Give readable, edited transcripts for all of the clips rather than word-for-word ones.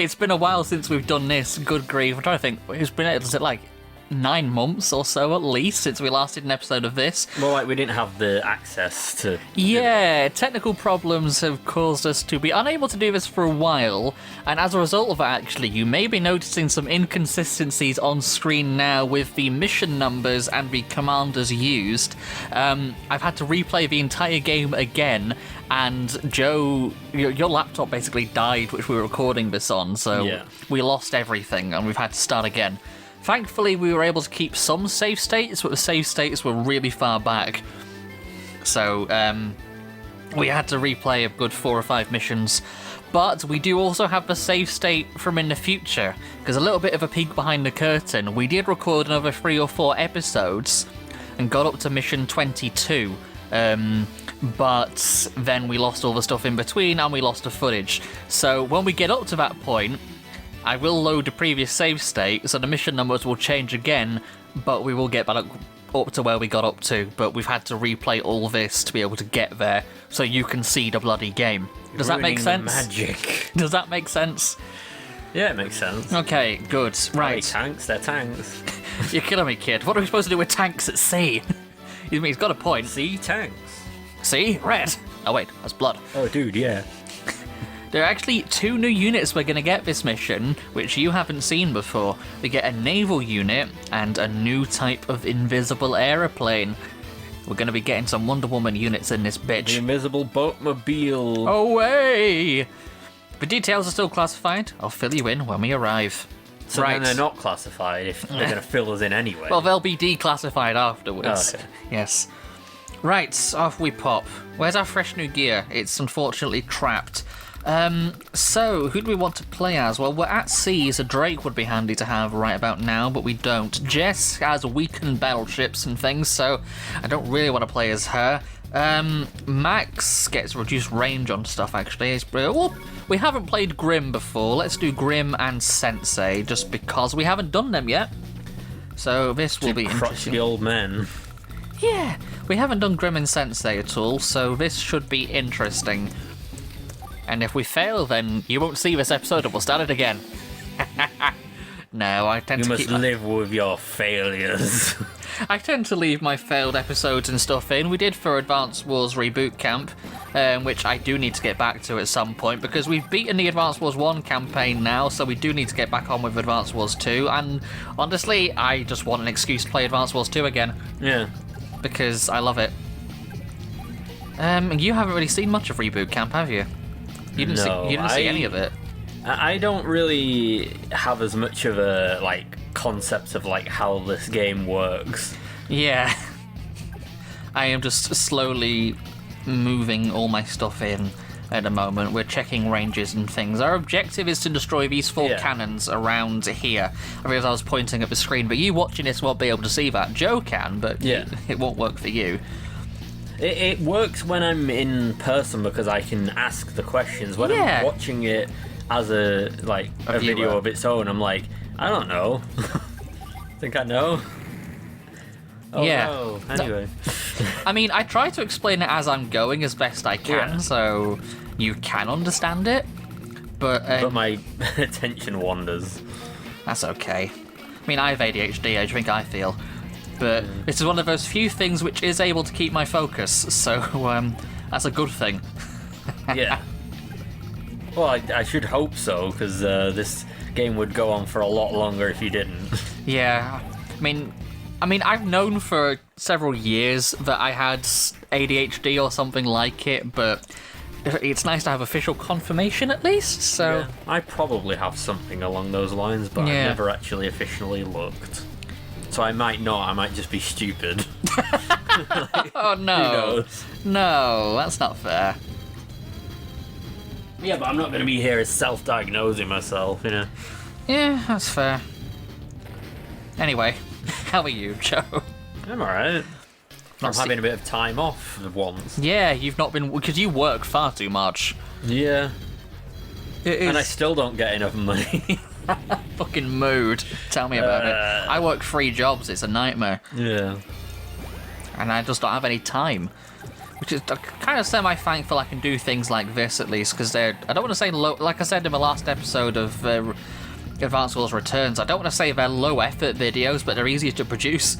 It's been a while since we've done this. Good grief. I'm trying to think. It's been, is it like 9 months or so at least since we last did an episode of this? Well, like, we didn't have the access to... Yeah, technical problems have caused us to be unable to do this for a while, and as a result of that, actually, you may be noticing some inconsistencies on screen now with the mission numbers and the commanders used. I've had to replay the entire game again, and Joe, your laptop basically died, which we were recording this on, so we lost everything, and we've had to start again. Thankfully, we were able to keep some save states, but the save states were really far back. So, we had to replay a good 4 or 5 missions. But we do also have the save state from in the future, because a little bit of a peek behind the curtain, we did record another 3 or 4 episodes and got up to mission 22. But then we lost all the stuff in between and we lost the footage. So when we get up to that point, I will load the previous save state, so the mission numbers will change again, but we will get back up to where we got up to. But we've had to replay all this to be able to get there, so you can see the bloody game. Does that make sense? Magic. Does that make sense? Yeah, it makes sense. Okay, good. Right. Tanks, they're tanks. You're killing me, kid. What are we supposed to do with tanks at sea? He's got a point. Sea tanks. See? Red. Oh, wait, that's blood. Oh, dude, yeah. There are actually 2 new units we're going to get this mission, which you haven't seen before. We get a naval unit and a new type of invisible aeroplane. We're going to be getting some Wonder Woman units in this bitch. The invisible boatmobile. Away! The details are still classified. I'll fill you in when we arrive. So then they're not classified if they're going to fill us in anyway. Well, they'll be declassified afterwards. Oh, okay. Yes. Right, off we pop. Where's our fresh new gear? It's unfortunately trapped. So, who do we want to play as? Well, we're at sea, so Drake would be handy to have right about now, but we don't. Jess has weakened battleships and things, so I don't really want to play as her. Max gets reduced range on stuff, actually. Well, we haven't played Grim before. Let's do Grim and Sensei, just because we haven't done them yet. So this will be interesting. The old men. Yeah, we haven't done Grim and Sensei at all, so this should be interesting. And if we fail, then you won't see this episode and we'll start it again. No, I tend to keep... You must live with your failures. I tend to leave my failed episodes and stuff in. We did for Advance Wars Reboot Camp, which I do need to get back to at some point, because we've beaten the Advance Wars 1 campaign now, so we do need to get back on with Advance Wars 2, and honestly, I just want an excuse to play Advance Wars 2 again. Yeah. Because I love it. You haven't really seen much of Reboot Camp, have you? You didn't see any of it. I don't really have as much of a concept of how this game works. Yeah. I am just slowly moving all my stuff in at the moment. We're checking ranges and things. Our objective is to destroy these 4 cannons around here. I realize I was pointing at the screen, but you watching this won't be able to see that. Joe can, but it won't work for you. It works when I'm in person because I can ask the questions. When I'm watching it as a video of its own, I'm like, I don't know. Think I know? Oh, yeah. No. Anyway. I mean, I try to explain it as I'm going as best I can, so you can understand it. But my attention wanders. That's okay. I mean, I have ADHD, I think I feel. But this is one of those few things which is able to keep my focus, so that's a good thing. Yeah. Well, I should hope so, because this game would go on for a lot longer if you didn't. Yeah. I mean, I've known for several years that I had ADHD or something like it, but it's nice to have official confirmation at least, so... Yeah, I probably have something along those lines, but I've never actually officially looked. So I might not, I might just be stupid. Oh no. Who knows? No, that's not fair. Yeah, but I'm not going to be here self-diagnosing myself, you know? Yeah, that's fair. Anyway, how are you, Joe? I'm alright. I'm having a bit of time off once. Yeah, you've not been... because you work far too much. Yeah. It is... and I still don't get enough money. Fucking mood. Tell me about it. I work 3 jobs, it's a nightmare. Yeah. And I just don't have any time. which is kind of semi-thankful I can do things like this, at least, because I don't want to say low, like I said in the last episode of Advanced Wars Returns, I don't want to say they're low-effort videos, but they're easier to produce.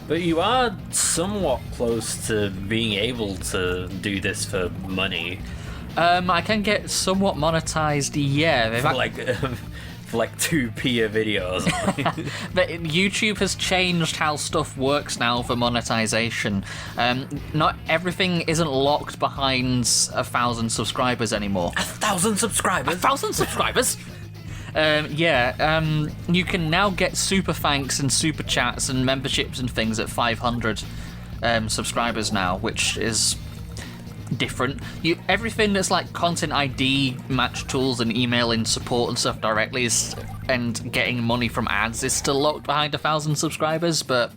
But you are somewhat close to being able to do this for money. I can get somewhat monetized, yeah. For like 2p a video or something. But YouTube has changed how stuff works now for monetization. Not everything isn't locked behind 1,000 subscribers anymore. 1,000 subscribers? 1,000 subscribers? You can now get super thanks and super chats and memberships and things at 500 subscribers now, which is different. Everything that's like content ID, match tools, and emailing support and stuff directly and getting money from ads is still locked behind 1,000 subscribers, but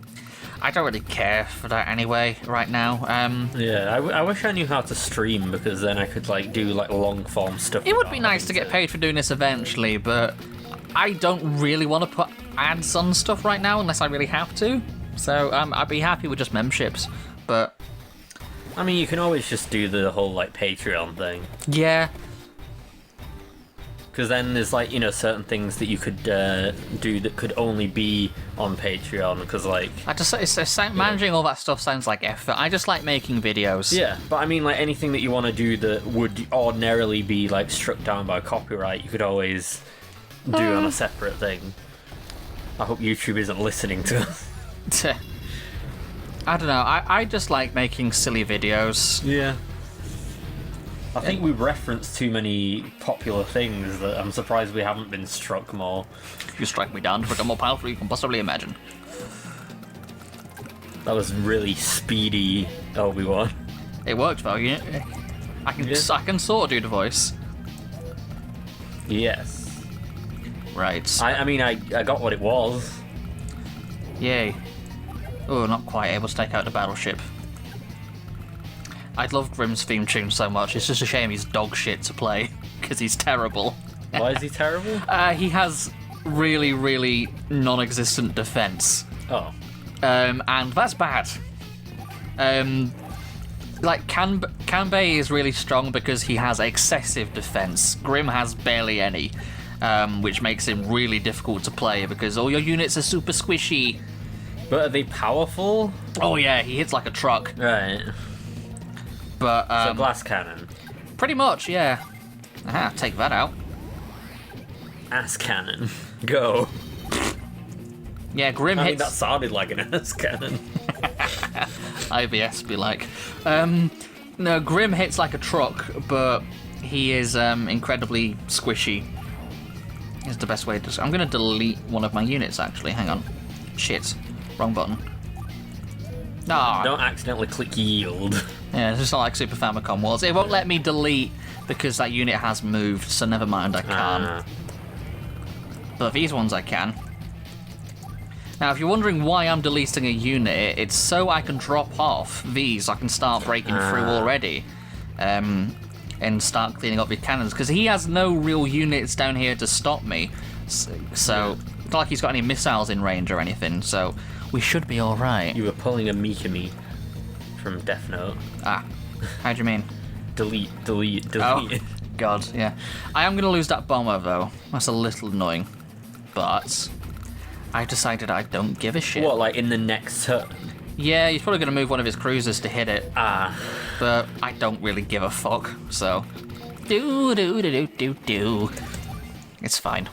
I don't really care for that anyway right now. I wish I knew how to stream, because then I could like do like long form stuff. It would be nice to get paid for doing this eventually, but I don't really want to put ads on stuff right now unless I really have to. So I'd be happy with just memberships, but I mean, you can always just do the whole like Patreon thing. Yeah. Because then there's like, you know, certain things that you could do that could only be on Patreon. Because like, managing all that stuff sounds like effort. I just like making videos. Yeah, but I mean, like anything that you want to do that would ordinarily be like struck down by copyright, you could always do on a separate thing. I hope YouTube isn't listening to us. I don't know. I just like making silly videos. Yeah. I think we referenced too many popular things that I'm surprised we haven't been struck more. You strike me down to become more powerful than you can possibly imagine. That was really speedy, Obi-Wan. It worked though, yeah. I can sort of do the voice. Yes. Right. I mean, I got what it was. Yay. Oh, not quite able to take out the battleship. I love Grimm's theme tune so much. It's just a shame he's dog shit to play, because he's terrible. Why is he terrible? He has really, really non-existent defense. Oh. And that's bad. Like, Kanbei is really strong because he has excessive defense. Grimm has barely any, which makes him really difficult to play because all your units are super squishy. But are they powerful? Oh yeah, he hits like a truck. Right. But so glass cannon. Pretty much, yeah. Aha, take that out. Ass cannon. Go. Yeah, Grimm hits. I mean, that sounded like an ass cannon. IBS be like. No, Grimm hits like a truck, but he is incredibly squishy. Is the best way to. I'm gonna delete one of my units actually. Hang on. Shit. Wrong button. No. Don't accidentally click yield. Yeah, it's just not like Super Famicom was. It won't let me delete because that unit has moved, so never mind, I can. But these ones I can. Now, if you're wondering why I'm deleting a unit, it's so I can drop off these. I can start breaking through already. And start cleaning up your cannons, because he has no real units down here to stop me. So it's not like he's got any missiles in range or anything, so we should be alright. You were pulling a Mikami from Death Note. Ah, how do you mean? Delete. Oh, God, yeah. I am going to lose that bomber, though. That's a little annoying. But I decided I don't give a shit. What, like in the next turn? Yeah, he's probably going to move one of his cruisers to hit it. But I don't really give a fuck, so. Do. It's fine.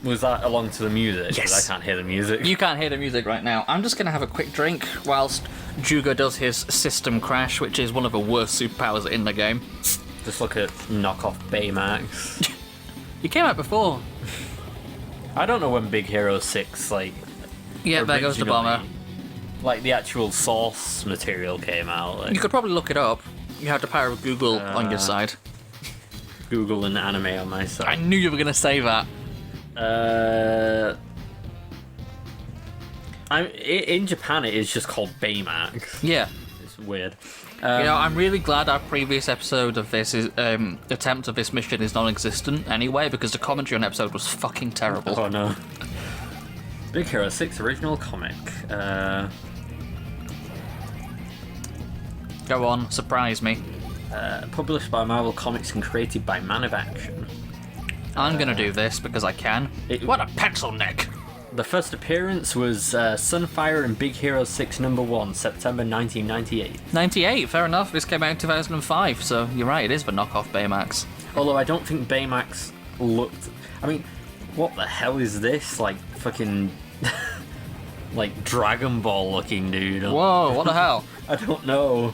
Was that along to the music? Yes. 'Cause I can't hear the music. You can't hear the music right now. I'm just going to have a quick drink whilst Juga does his system crash, which is one of the worst superpowers in the game. Just look at knockoff Baymax. You came out before. I don't know when Big Hero 6, like... Yeah, there goes the bomber. Like, the actual source material came out. Like, You could probably look it up. You have the power of Google on your side. Google and anime on my I side. knew you were going to say that. In Japan, it is just called Baymax. Yeah. It's weird. I'm really glad our previous episode of this attempt of this mission is non-existent anyway, because the commentary on the episode was fucking terrible. Oh no. Big Hero 6 original comic. Go on, surprise me. Published by Marvel Comics and created by Man of Action. I'm gonna do this because I can. What a pencil neck! The first appearance was Sunfire and Big Hero 6 #1, September 1998. 98, fair enough. This came out in 2005, so you're right, it is the knockoff Baymax. Although I don't think Baymax looked... I mean, what the hell is this? Like, fucking... like, Dragon Ball looking dude. Whoa, what the hell? I don't know.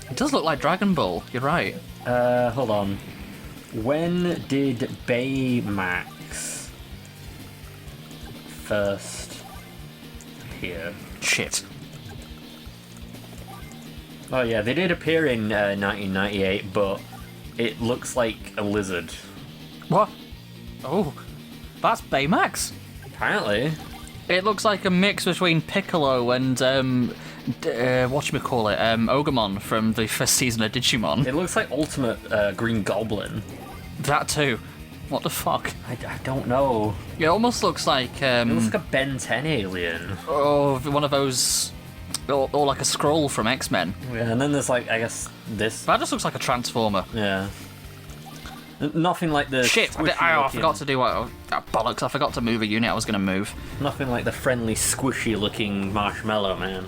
It does look like Dragon Ball, you're right. Hold on. When did Baymax first appear? Shit. Oh yeah, they did appear in 1998, but it looks like a lizard. What? Oh, that's Baymax? Apparently. It looks like a mix between Piccolo and, whatchamacallit, Ogamon from the first season of Digimon. It looks like Ultimate Green Goblin. That too. What the fuck? I don't know. It almost looks like, It looks like a Ben 10 alien. Oh, one of those... Or like a scroll from X-Men. Yeah, and then there's like, I guess, this. That just looks like a Transformer. Yeah. Nothing like the... Shit, I forgot to do what... bollocks, I forgot to move a unit I was going to move. Nothing like the friendly, squishy-looking Marshmallow Man.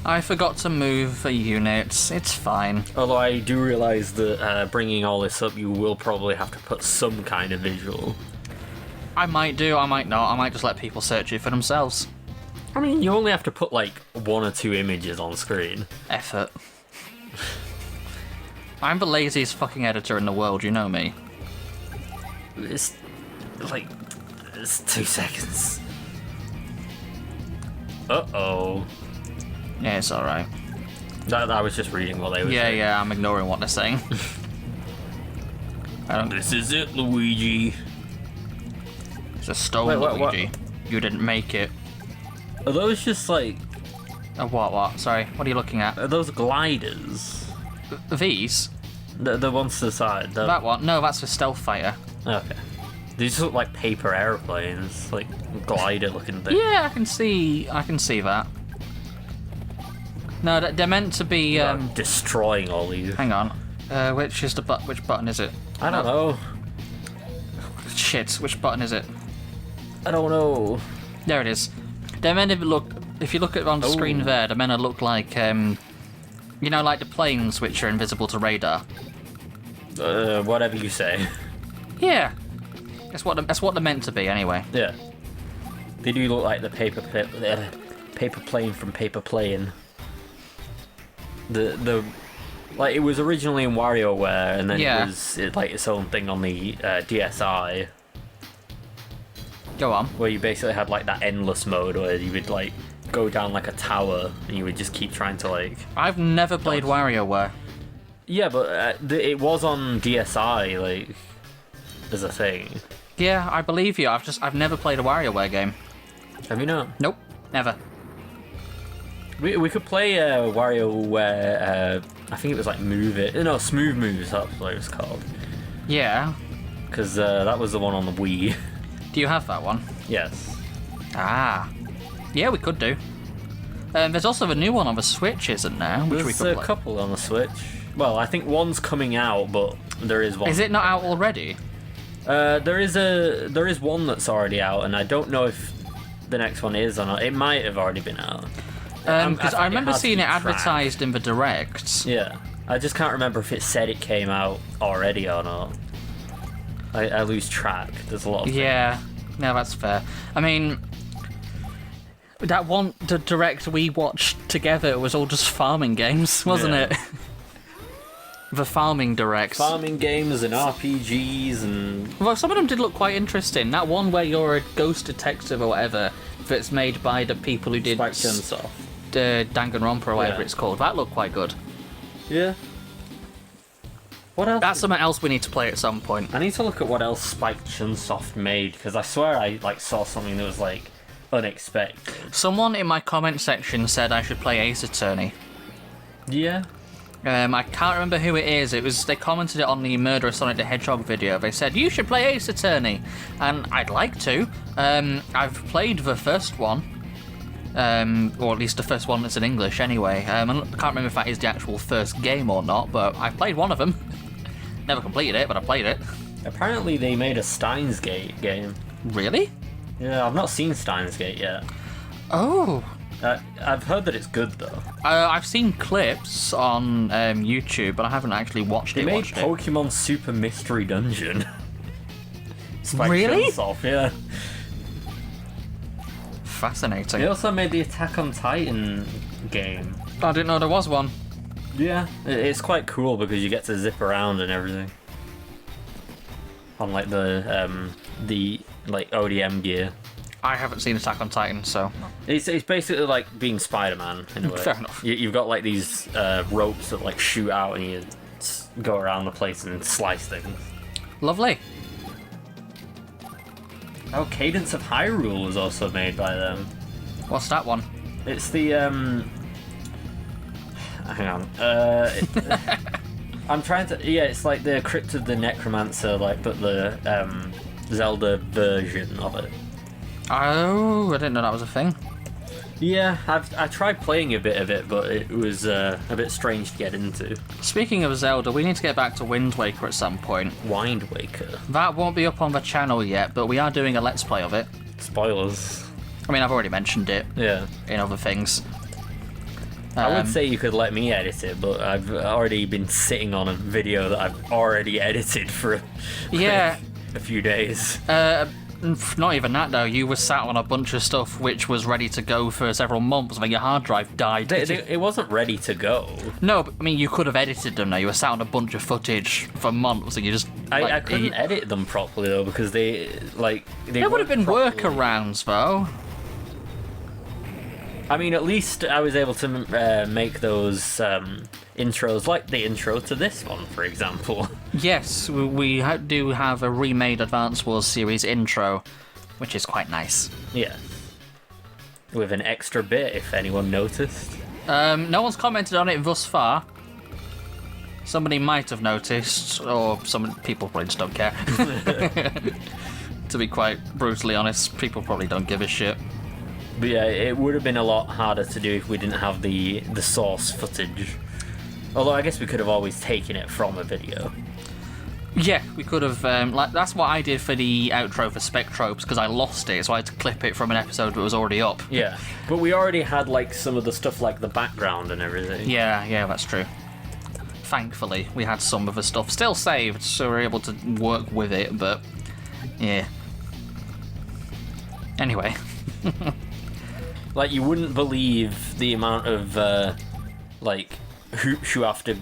I forgot to move a unit. It's fine. Although I do realise that bringing all this up, you will probably have to put some kind of visual. I might do, I might not. I might just let people search it for themselves. I mean, you only have to put like 1 or 2 images on screen. Effort. I'm the laziest fucking editor in the world, you know me. It's like... It's 2 seconds. Uh-oh. Yeah, it's alright. I was just reading what they were saying. Yeah, I'm ignoring what they're saying. This is it, Luigi. It's a stone, Wait, Luigi. You didn't make it. Are those just like... What? Sorry, what are you looking at? Are those gliders? These? The ones to the side. That one? No, that's a stealth fighter. Okay. These look like paper airplanes, like glider looking things. Yeah, I can see that. No, they're meant to be destroying all these. Hang on. Which button is it? I don't know. Shit, which button is it? I don't know. There it is. They're meant to look, if you look at it on the screen there, they're meant to look like you know, like the planes which are invisible to radar. Whatever you say. Yeah. That's what they're meant to be anyway. Yeah. They do look like the paper plane from Paper Plane. The like it was originally in WarioWare, and then it was like its own thing on the DSi. Go on. Where you basically had like that endless mode where you would like go down like a tower and you would just keep trying to like... I've never played WarioWare. Yeah, but it was on DSi, like, as a thing. Yeah, I believe you. I've never played a WarioWare game. Have you not? Nope, never. We could play WarioWare, I think it was like Move It. No, Smooth Moves, that's what it was called. Yeah. Because that was the one on the Wii. Do you have that one? Yes. Ah. Yeah, we could do. There's also a new one on the Switch, isn't there? Which we could There's play. a couple on the Switch. Well, I think one's coming out, but there is one. Is it not out already? There is one that's already out, and I don't know if the next one is or not. It might have already been out. Because I remember seeing it advertised in the Direct. Yeah. I just can't remember if it said it came out already or not. I lose track. There's a lot of things. Yeah. No, that's fair. I mean, that one, the Direct we watched together was all just farming games, wasn't it? The farming Directs. Farming games and RPGs and... Well, some of them did look quite interesting. That one where you're a ghost detective or whatever, that's made by the people who did... Spike Chunsoft. Danganronpa or whatever it's called. That looked quite good. Yeah. What else? That's something else we need to play at some point. I need to look at what else Spike Chunsoft made, because I swear I saw something that was like unexpected. Someone in my comment section said I should play Ace Attorney. Yeah. I can't remember who it is. They commented it on the Murder of Sonic the Hedgehog video. They said, you should play Ace Attorney. And I'd like to. I've played the first one. or at least the first one that's in English anyway. I can't remember if that is the actual first game or not, but I played one of them. Never completed it, but I played it. Apparently they made a Steins Gate game. Really? Yeah, I've not seen Steins Gate yet. Oh. I've heard that it's good though. I've seen clips on YouTube, but I haven't actually watched it. They made Pokemon Super Mystery Dungeon. Really? Chunsoft, yeah. Fascinating. They also made the Attack on Titan game. I didn't know there was one. Yeah, it's quite cool because you get to zip around and everything. On like the like ODM gear. I haven't seen Attack on Titan, so it's basically like being Spider-Man in a way. Fair enough. You've got like these ropes that like shoot out and you go around the place and slice things. Lovely. Oh, Cadence of Hyrule was also made by them. What's that one? It's the hang on. I'm trying to. Yeah, it's like the Crypt of the Necromancer, like, but the Zelda version of it. Oh, I didn't know that was a thing. Yeah, I tried playing a bit of it, but it was a bit strange to get into. Speaking of Zelda, we need to get back to Wind Waker at some point. Wind Waker? That won't be up on the channel yet, but we are doing a Let's Play of it. Spoilers. I mean, I've already mentioned it. Yeah. In other things. I would say you could let me edit it, but I've already been sitting on a video that I've already edited for a few days. Not even that though. You were sat on a bunch of stuff which was ready to go for several months, but your hard drive died. It wasn't ready to go. No, but, I mean, you could have edited them though. You were sat on a bunch of footage for months, and you just. I couldn't edit them properly though because they There would have been properly. workarounds though. I mean, at least I was able to make those intros, like the intro to this one, for example. Yes, we do have a remade Advance Wars series intro, which is quite nice. Yeah. With an extra bit, if anyone noticed. No one's commented on it thus far. Somebody might have noticed, or some people probably just don't care. To be quite brutally honest, people probably don't give a shit. But yeah, it would have been a lot harder to do if we didn't have the source footage. Although I guess we could have always taken it from a video. Yeah, we could have. That's what I did for the outro for Spectropes, because I lost it, so I had to clip it from an episode that was already up. Yeah, but we already had like some of the stuff like the background and everything. Yeah, that's true. Thankfully, we had some of the stuff still saved, so we were able to work with it, but yeah. Anyway. Like, you wouldn't believe the amount of, hoops you have to,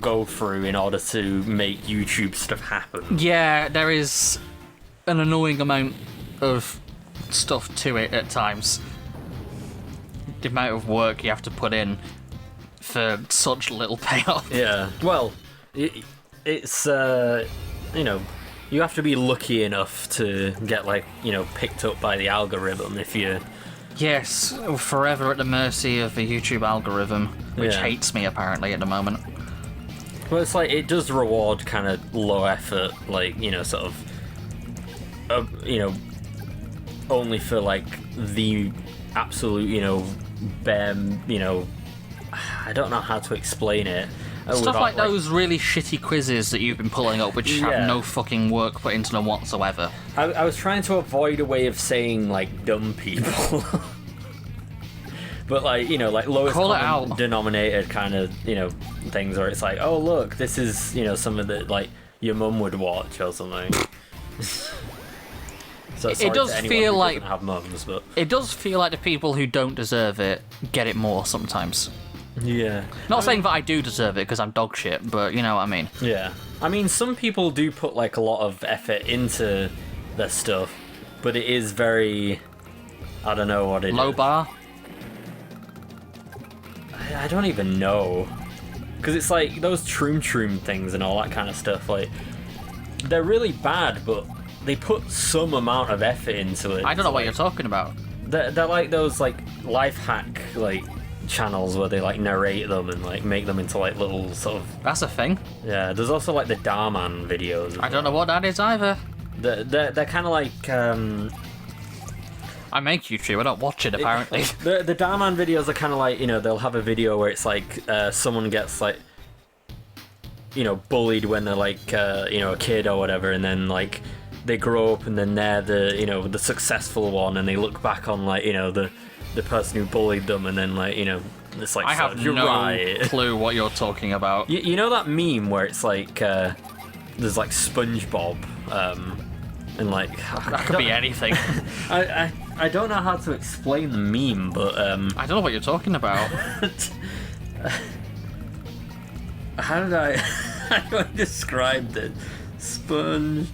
go through in order to make YouTube stuff happen. Yeah, there is an annoying amount of stuff to it at times. The amount of work you have to put in for such little payoff. Yeah, well, it's, you have to be lucky enough to get, picked up by the algorithm if you... Yes, forever at the mercy of the YouTube algorithm, which hates me apparently at the moment. Well, it's like, it does reward kind of low effort, sort of, only for, the absolute, bare, I don't know how to explain it. Stuff like those really shitty quizzes that you've been pulling up, which have no fucking work put into them whatsoever. I was trying to avoid a way of saying, dumb people. But, lowest common denominator kind of, things where it's like, oh, look, this is, some of the, your mum would watch or something. So it does feel like... have mums, but... It does feel like the people who don't deserve it get it more sometimes. Yeah. Not saying that I do deserve it because I'm dog shit, but you know what I mean. Yeah. I mean, some people do put a lot of effort into their stuff, but it is very... I don't know what it is. Low bar? I don't even know. Because it's those Troom things and all that kind of stuff, they're really bad, but they put some amount of effort into it. I don't know what you're talking about. They're like those, life hack, channels where they narrate them and make them into little sort of... That's a thing. Yeah, there's also the Darman videos. I don't know what that is either. They're kind of I make YouTube, I don't watch it, apparently. The Darman videos are kind of like, they'll have a video where it's like someone gets like, bullied when they're like, a kid or whatever, and then like they grow up and then they're the successful one, and they look back on like, the person who bullied them, and then like, it's like, I have no clue what you're talking about. You know that meme where it's like, there's like SpongeBob, and like... That could be anything. I don't know how to explain the meme, but... I don't know what you're talking about. How did I... How do I describe this? SpongeBob...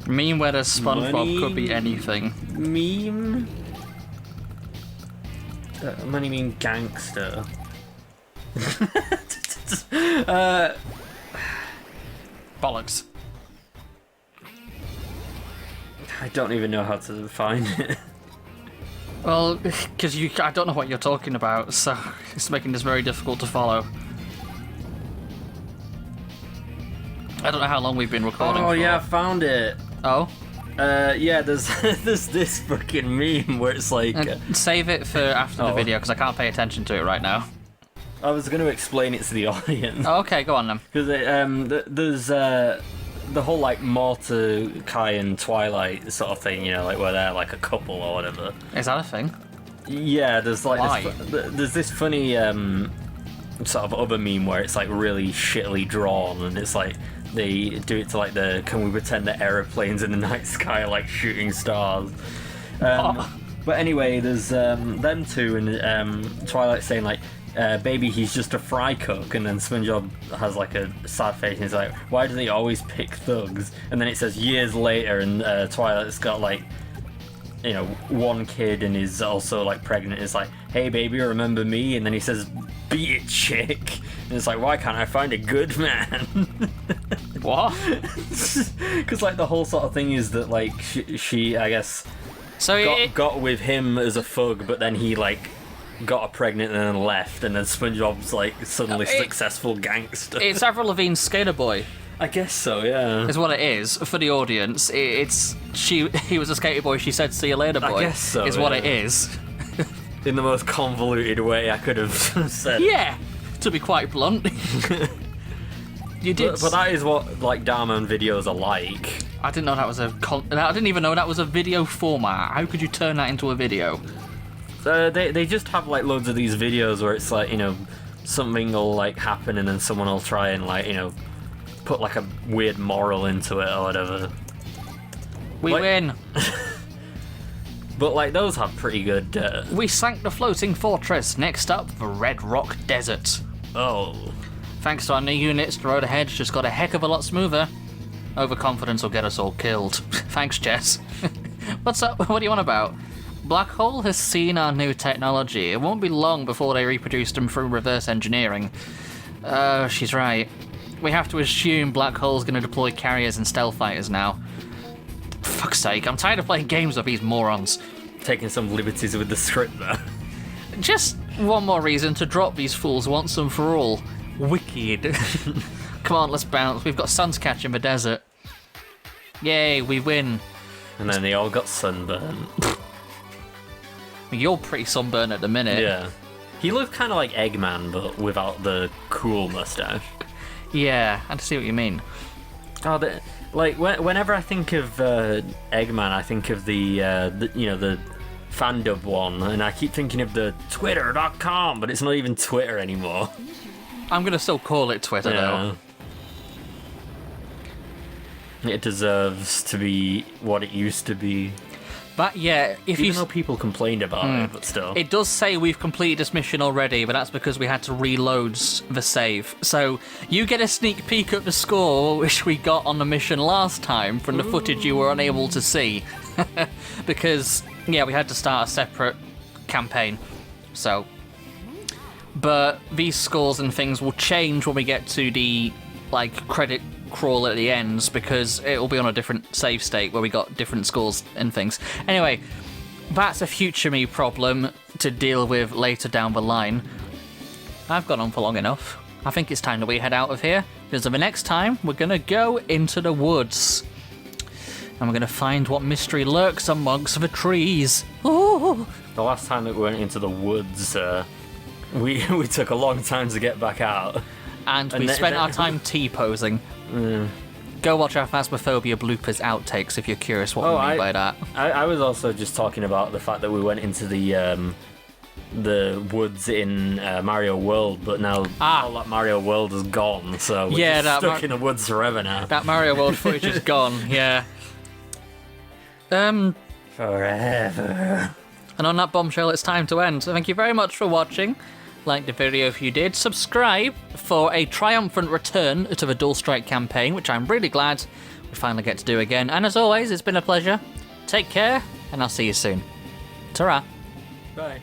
Meme where the SpongeBob could be anything. Meme? Money mean gangster. Bollocks. I don't even know how to define it. Well, because I don't know what you're talking about, so it's making this very difficult to follow. I don't know how long we've been recording for. Yeah, I found it. Oh? Yeah, there's this fucking meme where it's like... Save it for after the video, because I can't pay attention to it right now. I was going to explain it to the audience. Oh, okay, go on then. Because there's the whole like Mordecai and Twilight sort of thing, like where they're like a couple or whatever. Is that a thing? Yeah, there's like Why? There's this funny sort of other meme where it's like really shittily drawn, and it's like they do it to like the "Can we pretend that aeroplanes in the night sky are like shooting stars?" But anyway, there's them two, and Twilight saying like, baby, he's just a fry cook, and then SpongeBob has like a sad face and he's like, why do they always pick thugs? And then it says years later, and Twilight's got like, one kid and is also like pregnant. It's like, hey baby, remember me? And then he says, beat it, chick. And it's like, why can't I find a good man? What? Because like the whole sort of thing is that like she I guess got with him as a thug, but then he like got her pregnant and then left, and then SpongeBob's like suddenly successful gangster. It's Avril Lavigne's Skater Boy. I guess so, yeah. Is what it is for the audience. He was a skater boy. She said, "See you later, boy." I guess so. Is what it is. In the most convoluted way I could have said. Yeah, to be quite blunt. You did. But that is what like Darman videos are like. I didn't know that was I didn't even know that was a video format. How could you turn that into a video? They just have like loads of these videos where it's like, something will like happen and then someone will try and like, put like a weird moral into it or whatever. We win. But like those have pretty good... We sank the floating fortress. Next up, the Red Rock Desert. Oh. Thanks to our new units, the road ahead just got a heck of a lot smoother. Overconfidence will get us all killed. Thanks, Jess. What's up? What do you want about? Black Hole has seen our new technology. It won't be long before they reproduce them through reverse engineering. She's right. We have to assume Black Hole's going to deploy carriers and stealth fighters now. For fuck's sake, I'm tired of playing games with these morons. Taking some liberties with the script there. Just one more reason to drop these fools once and for all. Wicked. Come on, let's bounce. We've got suns catch in the desert. Yay, we win. And then they all got sunburned. You're pretty sunburned at the minute. Yeah. He looked kind of like Eggman, but without the cool mustache. Yeah, I see what you mean. Oh, whenever I think of Eggman, I think of the fandub one, and I keep thinking of the Twitter.com, but it's not even Twitter anymore. I'm gonna still call it Twitter though. It deserves to be what it used to be. But yeah, even though people complained about it, but still. It does say we've completed this mission already, but that's because we had to reload the save. So you get a sneak peek at the score which we got on the mission last time from the footage you were unable to see. Because, yeah, we had to start a separate campaign. So, but these scores and things will change when we get to the, credit crawl at the ends, because it will be on a different save state where we got different scores and things. Anyway, that's a future me problem to deal with later down the line. I've gone on for long enough. I think it's time that we head out of here, because the next time we're gonna go into the woods. And we're going to find what mystery lurks amongst the trees. Oh! The last time that we went into the woods, we took a long time to get back out. And we spent our time T-posing. Go watch our Phasmophobia bloopers outtakes if you're curious what we mean by that. I was also just talking about the fact that we went into the woods in Mario World, but now all that Mario World is gone, so we're just stuck in the woods forever now. That Mario World footage is gone, yeah. Forever. And on that bombshell, it's time to end. So thank you very much for watching. Like the video if you did. Subscribe for a triumphant return to the Dual Strike campaign, which I'm really glad we finally get to do again. And as always, it's been a pleasure. Take care, and I'll see you soon. Ta-ra. Bye.